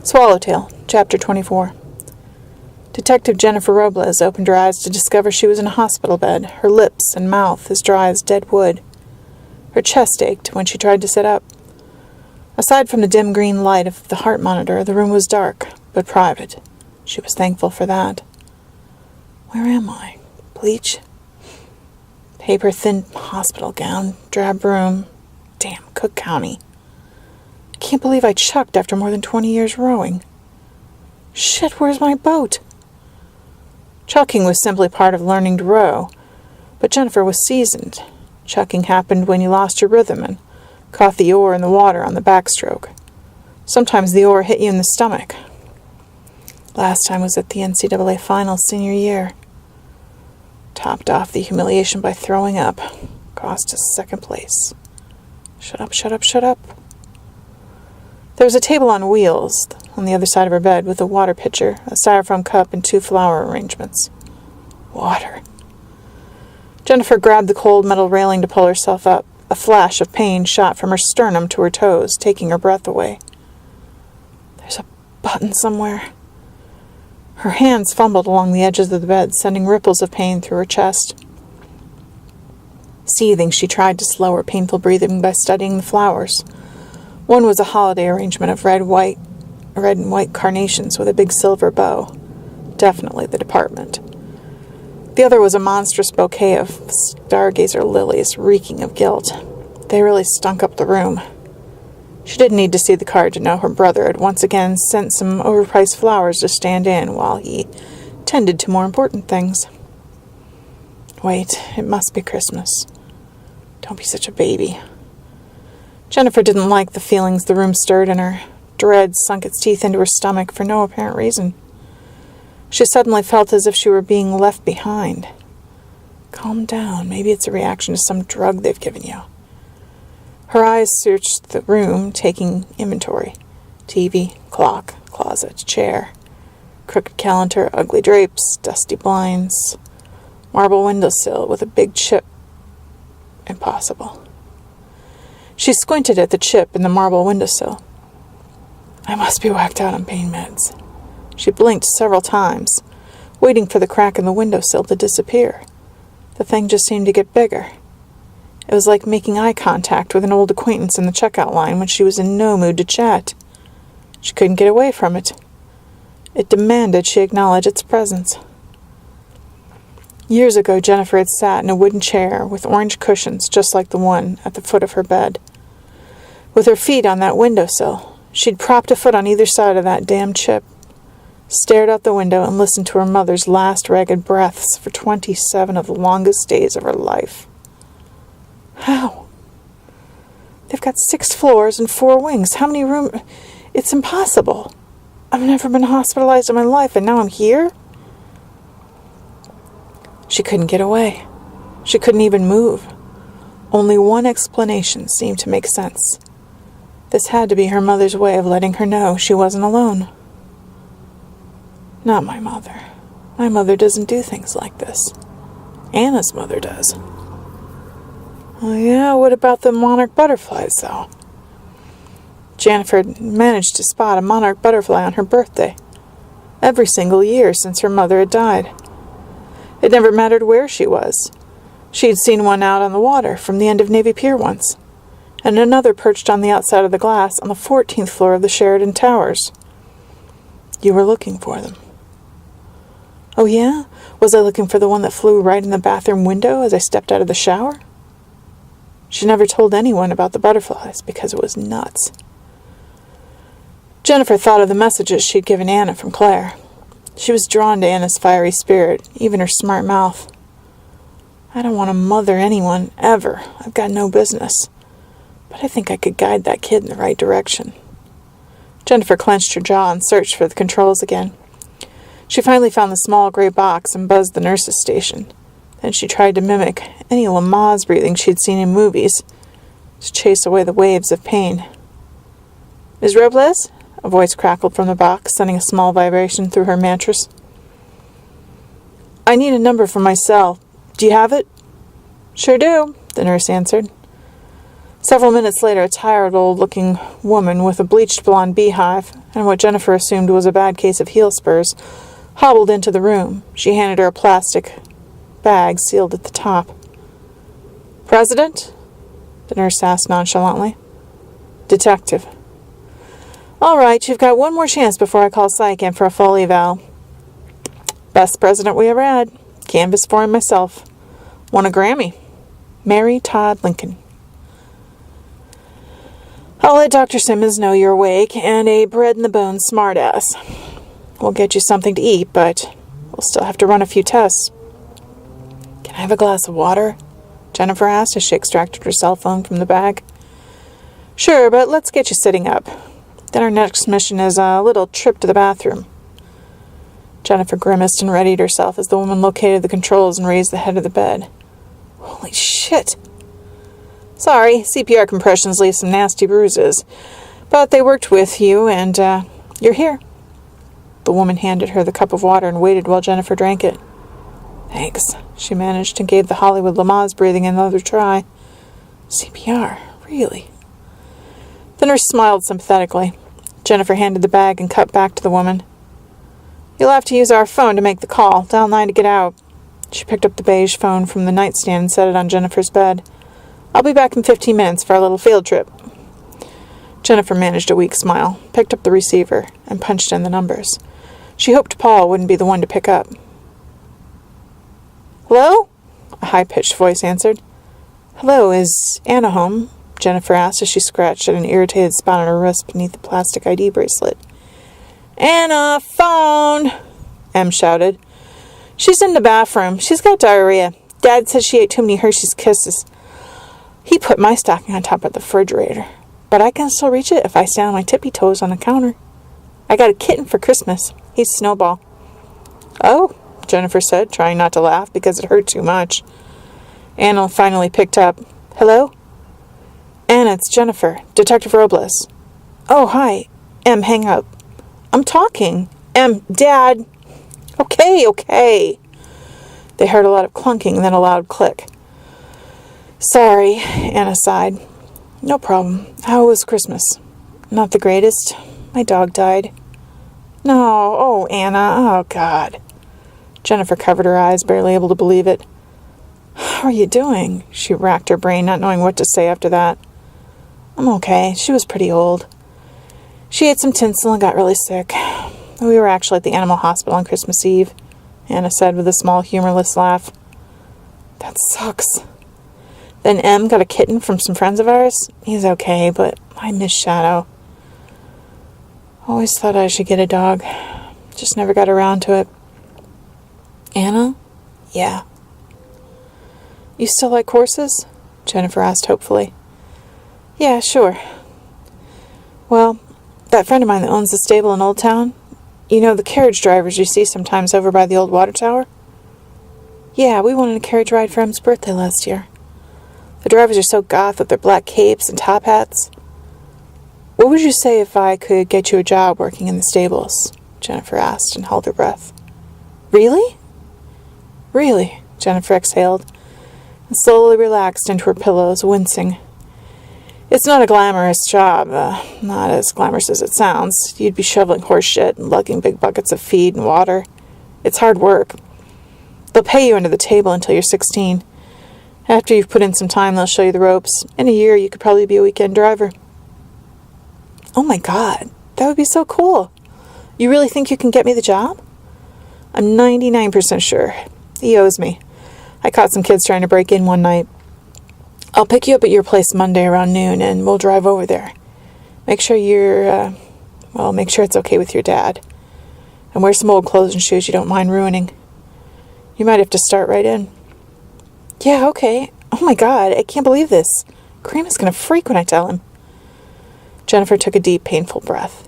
Swallowtail, Chapter 24. Detective Jennifer Robles opened her eyes to discover she was in a hospital bed, her lips and mouth as dry as dead wood. Her chest ached when she tried to sit up. Aside from the dim green light of the heart monitor, the room was dark, but private. She was thankful for that. Where am I? Bleach? Paper-thin hospital gown, drab room. Damn, Cook County. I can't believe I chucked after more than 20 years rowing. Shit, where's my boat? Chucking was simply part of learning to row, but Jennifer was seasoned. Chucking happened when you lost your rhythm and caught the oar in the water on the backstroke. Sometimes the oar hit you in the stomach. Last time was at the NCAA finals senior year. Topped off the humiliation by throwing up. Cost us second place. Shut up, shut up, shut up. There was a table on wheels on the other side of her bed with a water pitcher, a styrofoam cup, and 2 flower arrangements. Water. Jennifer grabbed the cold metal railing to pull herself up. A flash of pain shot from her sternum to her toes, taking her breath away. There's a button somewhere. Her hands fumbled along the edges of the bed, sending ripples of pain through her chest. Seething, she tried to slow her painful breathing by studying the flowers. One was a holiday arrangement of red and white carnations with a big silver bow. Definitely the department. The other was a monstrous bouquet of stargazer lilies, reeking of guilt. They really stunk up the room. She didn't need to see the card to know her brother had once again sent some overpriced flowers to stand in while he tended to more important things. Wait, it must be Christmas. Don't be such a baby. Jennifer didn't like the feelings the room stirred in her. Dread sunk its teeth into her stomach for no apparent reason. She suddenly felt as if she were being left behind. Calm down. Maybe it's a reaction to some drug they've given you. Her eyes searched the room, taking inventory. TV, clock, closet, chair, crooked calendar, ugly drapes, dusty blinds, marble windowsill with a big chip. Impossible. She squinted at the chip in the marble windowsill. I must be whacked out on pain meds. She blinked several times, waiting for the crack in the windowsill to disappear. The thing just seemed to get bigger. It was like making eye contact with an old acquaintance in the checkout line when she was in no mood to chat. She couldn't get away from it. It demanded she acknowledge its presence. Years ago, Jennifer had sat in a wooden chair with orange cushions just like the one at the foot of her bed. With her feet on that windowsill, she'd propped a foot on either side of that damn chip, stared out the window and listened to her mother's last ragged breaths for 27 of the longest days of her life. How? They've got 6 floors and 4 wings. How many rooms? It's impossible. I've never been hospitalized in my life, and now I'm here? She couldn't get away. She couldn't even move. Only one explanation seemed to make sense. This had to be her mother's way of letting her know she wasn't alone. Not my mother. My mother doesn't do things like this. Anna's mother does. Oh yeah, what about the monarch butterflies, though? Jennifer had managed to spot a monarch butterfly on her birthday, every single year since her mother had died. It never mattered where she was. She had seen one out on the water from the end of Navy Pier once, and another perched on the outside of the glass on the 14th floor of the Sheridan Towers. You were looking for them. Oh yeah? Was I looking for the one that flew right in the bathroom window as I stepped out of the shower? She never told anyone about the butterflies because it was nuts. Jennifer thought of the messages she'd given Anna from Claire. She was drawn to Anna's fiery spirit, even her smart mouth. I don't want to mother anyone, ever. I've got no business. But I think I could guide that kid in the right direction. Jennifer clenched her jaw and searched for the controls again. She finally found the small gray box and buzzed the nurse's station. Then she tried to mimic any Lamaze breathing she'd seen in movies to chase away the waves of pain. Ms. Robles? A voice crackled from the box, sending a small vibration through her mattress. I need a number for my cell. Do you have it? Sure do, the nurse answered. Several minutes later, a tired old-looking woman with a bleached blonde beehive and what Jennifer assumed was a bad case of heel spurs hobbled into the room. She handed her a plastic bag sealed at the top. "President?" the nurse asked nonchalantly. "Detective." "All right, you've got one more chance before I call psych in for a full eval." "Best president we ever had. Canvassed for him myself. Won a Grammy. Mary Todd Lincoln." "I'll let Dr. Simmons know you're awake and a bread-in-the-bone smartass. We'll get you something to eat, but we'll still have to run a few tests." "Can I have a glass of water?" Jennifer asked as she extracted her cell phone from the bag. "Sure, but let's get you sitting up. Then our next mission is a little trip to the bathroom." Jennifer grimaced and readied herself as the woman located the controls and raised the head of the bed. "Holy shit!" "Sorry, CPR compressions leave some nasty bruises. But they worked with you, and you're here." The woman handed her the cup of water and waited while Jennifer drank it. "Thanks," she managed, and gave the Hollywood Lamaze breathing another try. "CPR, really?" The nurse smiled sympathetically. Jennifer handed the bag and cut back to the woman. "You'll have to use our phone to make the call. Dial 9 to get out." She picked up the beige phone from the nightstand and set it on Jennifer's bed. "I'll be back in 15 minutes for our little field trip." Jennifer managed a weak smile, picked up the receiver, and punched in the numbers. She hoped Paul wouldn't be the one to pick up. "Hello?" a high-pitched voice answered. "Hello, is Anna home?" Jennifer asked as she scratched at an irritated spot on her wrist beneath the plastic ID bracelet. "Anna, phone!" Em shouted. "She's in the bathroom. She's got diarrhea. Dad says she ate too many Hershey's Kisses. He put my stocking on top of the refrigerator, but I can still reach it if I stand on my tippy toes on the counter. I got a kitten for Christmas. He's Snowball." "Oh," Jennifer said, trying not to laugh because it hurt too much. Anna finally picked up. "Hello?" "Anna, it's Jennifer. Detective Robles." "Oh, hi. Em, hang up." "I'm talking." "Em, Dad." Okay. They heard a lot of clunking, then a loud click. "Sorry," Anna sighed. "No problem. How was Christmas?" "Not the greatest. My dog died." "No. Oh, Anna. Oh, God." Jennifer covered her eyes, barely able to believe it. "How are you doing?" She racked her brain, not knowing what to say after that. "I'm okay. She was pretty old. She ate some tinsel and got really sick. We were actually at the animal hospital on Christmas Eve," Anna said with a small, humorless laugh. "That sucks. Then Em got a kitten from some friends of ours. He's okay, but I miss Shadow. Always thought I should get a dog. Just never got around to it." "Anna?" "Yeah." "You still like horses?" Jennifer asked hopefully. "Yeah, sure. Well, that friend of mine that owns the stable in Old Town, you know the carriage drivers you see sometimes over by the old water tower? Yeah, we wanted a carriage ride for Em's birthday last year. The drivers are so goth with their black capes and top hats. What would you say if I could get you a job working in the stables?" Jennifer asked and held her breath. "Really?" "Really," Jennifer exhaled and slowly relaxed into her pillows, wincing. "It's not a glamorous job, not as glamorous as it sounds. You'd be shoveling horse shit and lugging big buckets of feed and water. It's hard work. They'll pay you under the table until you're 16. After you've put in some time, they'll show you the ropes. In a year, you could probably be a weekend driver." "Oh my God, that would be so cool. You really think you can get me the job?" "I'm 99% sure. He owes me. I caught some kids trying to break in one night. I'll pick you up at your place Monday around noon, and we'll drive over there. Make sure make sure it's okay with your dad. And wear some old clothes and shoes you don't mind ruining. You might have to start right in." "Yeah, okay. Oh my God, I can't believe this. Cream is going to freak when I tell him." Jennifer took a deep, painful breath.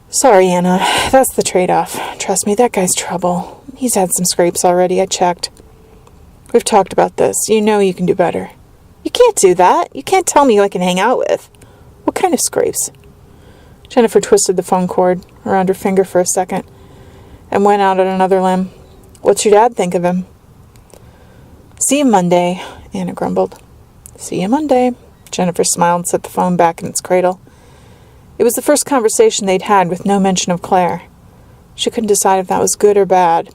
"Sorry, Anna. That's the trade-off. Trust me, that guy's trouble. He's had some scrapes already. I checked. We've talked about this. You know you can do better." "You can't do that. You can't tell me who I can hang out with." "What kind of scrapes?" Jennifer twisted the phone cord around her finger for a second and went out on another limb. "What's your dad think of him?" "See him Monday," Anna grumbled. See you Monday. Jennifer smiled and set the phone back in its cradle. It was the first conversation they'd had with no mention of Claire. She couldn't decide if that was good or bad.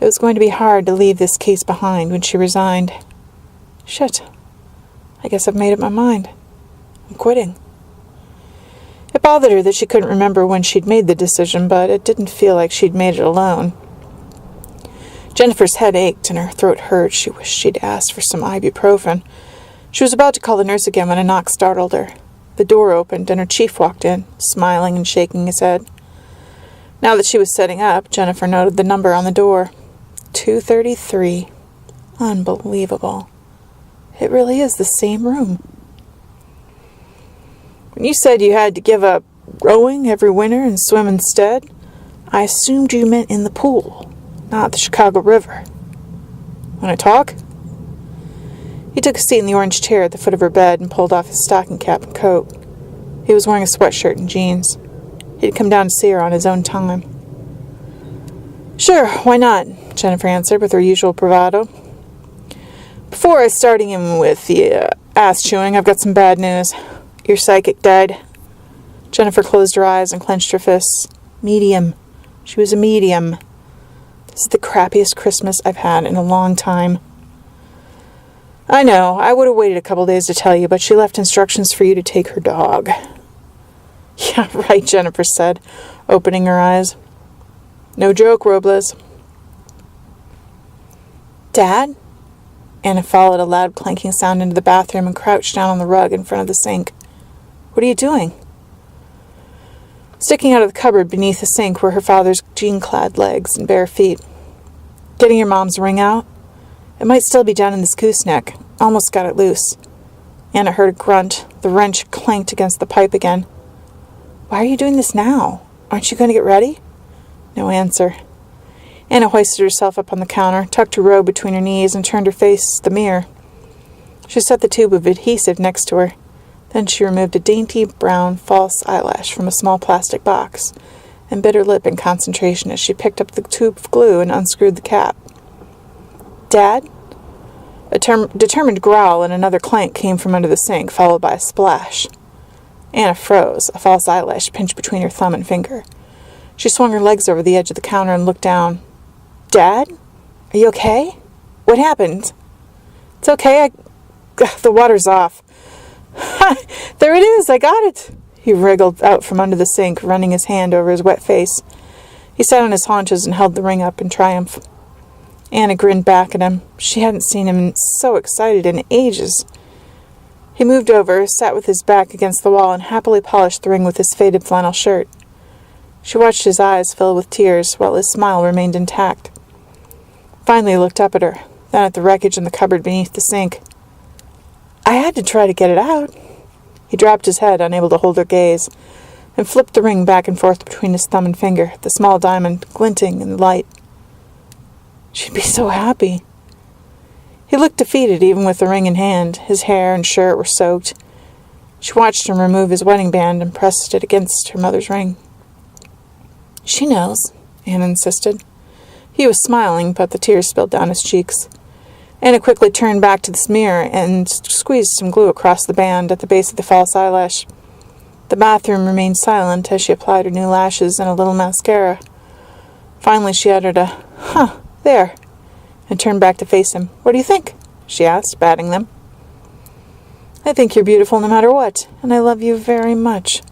It was going to be hard to leave this case behind when she resigned. Shit. I guess I've made up my mind. I'm quitting. It bothered her that she couldn't remember when she'd made the decision, but it didn't feel like she'd made it alone. Jennifer's head ached and her throat hurt. She wished she'd asked for some ibuprofen. She was about to call the nurse again when a knock startled her. The door opened and her chief walked in, smiling and shaking his head. Now that she was setting up, Jennifer noted the number on the door. 233. Unbelievable. It really is the same room. When you said you had to give up rowing every winter and swim instead, I assumed you meant in the pool, not the Chicago River. Want to talk? He took a seat in the orange chair at the foot of her bed and pulled off his stocking cap and coat. He was wearing a sweatshirt and jeans. He'd come down to see her on his own time. Sure, why not? Jennifer answered with her usual bravado. Before I start in with the ass chewing, I've got some bad news. Your psychic died. Jennifer closed her eyes and clenched her fists. Medium. She was a medium. This is the crappiest Christmas I've had in a long time. I know, I would have waited a couple days to tell you, but she left instructions for you to take her dog. Yeah, right, Jennifer said, opening her eyes. No joke, Robles. Dad? Anna followed a loud clanking sound into the bathroom and crouched down on the rug in front of the sink. What are you doing? Sticking out of the cupboard beneath the sink were her father's jean-clad legs and bare feet. Getting your mom's ring out? It might still be down in this gooseneck. Almost got it loose. Anna heard a grunt. The wrench clanked against the pipe again. Why are you doing this now? Aren't you going to get ready? No answer. Anna hoisted herself up on the counter, tucked her robe between her knees, and turned her face to the mirror. She set the tube of adhesive next to her. Then she removed a dainty brown false eyelash from a small plastic box and bit her lip in concentration as she picked up the tube of glue and unscrewed the cap. Dad? A determined growl and another clank came from under the sink, followed by a splash. Anna froze, a false eyelash pinched between her thumb and finger. She swung her legs over the edge of the counter and looked down. Dad? Are you okay? What happened? It's okay, the water's off. Ha! There it is, I got it! He wriggled out from under the sink, running his hand over his wet face. He sat on his haunches and held the ring up in triumph. Anna grinned back at him. She hadn't seen him so excited in ages. He moved over, sat with his back against the wall, and happily polished the ring with his faded flannel shirt. She watched his eyes fill with tears, while his smile remained intact. Finally he looked up at her, then at the wreckage in the cupboard beneath the sink. I had to try to get it out. He dropped his head, unable to hold her gaze, and flipped the ring back and forth between his thumb and finger, the small diamond glinting in the light. She'd be so happy. He looked defeated even with the ring in hand. His hair and shirt were soaked. She watched him remove his wedding band and pressed it against her mother's ring. She knows, Anna insisted. He was smiling, but the tears spilled down his cheeks. Anna quickly turned back to this mirror and squeezed some glue across the band at the base of the false eyelash. The bathroom remained silent as she applied her new lashes and a little mascara. Finally she uttered a, "Huh, there," and turned back to face him. What do you think? She asked, batting them. I think you're beautiful no matter what, and I love you very much.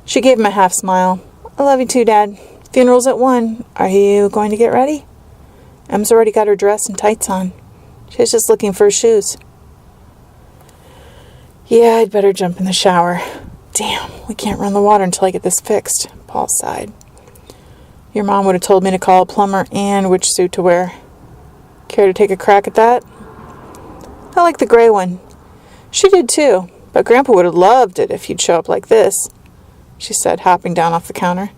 She gave him a half smile. I love you too, Dad. Funeral's at 1. Are you going to get ready? Em's already got her dress and tights on. She's just looking for her shoes. Yeah, I'd better jump in the shower. Damn, we can't run the water until I get this fixed, Paul sighed. Your mom would have told me to call a plumber and which suit to wear. Care to take a crack at that? I like the gray one. She did too, but Grandpa would have loved it if you'd show up like this, she said, hopping down off the counter.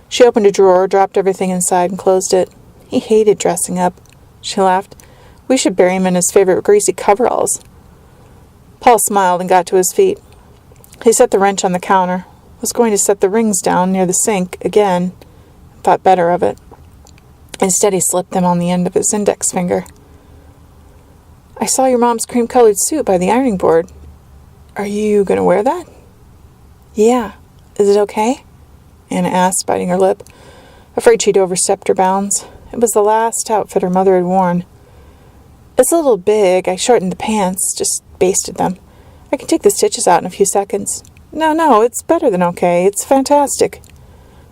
She opened a drawer, dropped everything inside, and closed it. He hated dressing up. She laughed. We should bury him in his favorite greasy coveralls. Paul smiled and got to his feet. He set the wrench on the counter, was going to set the rings down near the sink again, and thought better of it. Instead, he slipped them on the end of his index finger. I saw your mom's cream-colored suit by the ironing board. Are you going to wear that? Yeah. Is it okay? Anna asked, biting her lip, afraid she'd overstepped her bounds. It was the last outfit her mother had worn. It's a little big. I shortened the pants, just basted them. I can take the stitches out in a few seconds. No, it's better than okay. It's fantastic.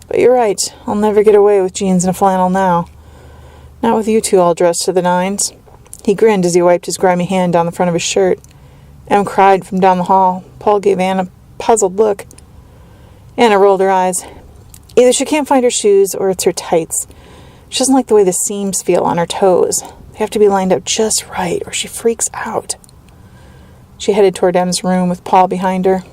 But you're right. I'll never get away with jeans and a flannel now. Not with you two all dressed to the nines. He grinned as he wiped his grimy hand down the front of his shirt. Em cried from down the hall. Paul gave Anna a puzzled look. Anna rolled her eyes. Either she can't find her shoes or it's her tights. She doesn't like the way the seams feel on her toes. They have to be lined up just right or she freaks out. She headed toward Em's room with Paul behind her.